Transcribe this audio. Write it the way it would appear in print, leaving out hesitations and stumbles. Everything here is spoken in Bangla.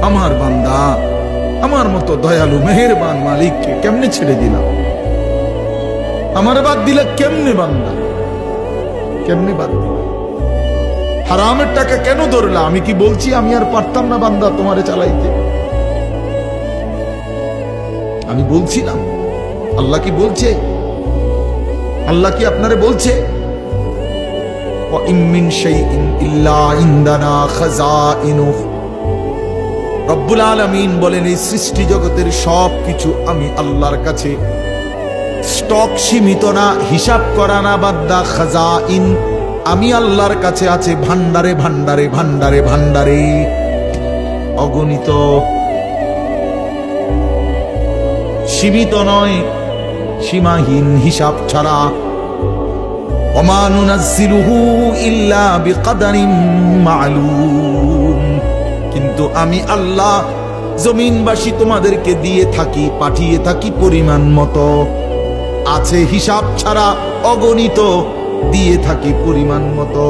আমার বান্দা আমার মতো দয়ালু মেহেরবান মালিককে কেমনে ছেড়ে দিলাম? আমার বাদ দিলে কেমনে বান্দা, কেমনে বাদ দিল? হারামের টাকা কেন ধরলা? আমি কি বলছি আমি আর পারতাম না বান্দা তোমারে চালাইতে? আমি বলছিলাম? আল্লাহ কি বলছে? আল্লাহ কি আপনারে বলছে ওয়া ইম মিন শাইইন ইল্লা ইনদানা খাযাইনুহু? রব্বুল আলামিন বলেন এই সৃষ্টি জগতের সব কিছু আমি আল্লাহর কাছে স্টক সীমিত না, হিসাব করা না বাদ্দা, খাজাইন আমি আল্লাহর কাছে আছে ভান্ডারে ভান্ডারে ভান্ডারে ভান্ডারে, অগণিত, সীমিত নয়, সীমাহীন, হিসাব ছাড়া। ওমা নুনাজ্জিলুহু ইল্লা বিকদারিন মা'লুম, কিন্তু আমি আল্লাহ জমিনবাসী তোমাদেরকে দিয়ে থাকি, পাঠিয়ে থাকি পরিমাণ মতো, আছে হিসাব ছাড়া, অগণিত দিয়ে থাকি পরিমাণ মতো।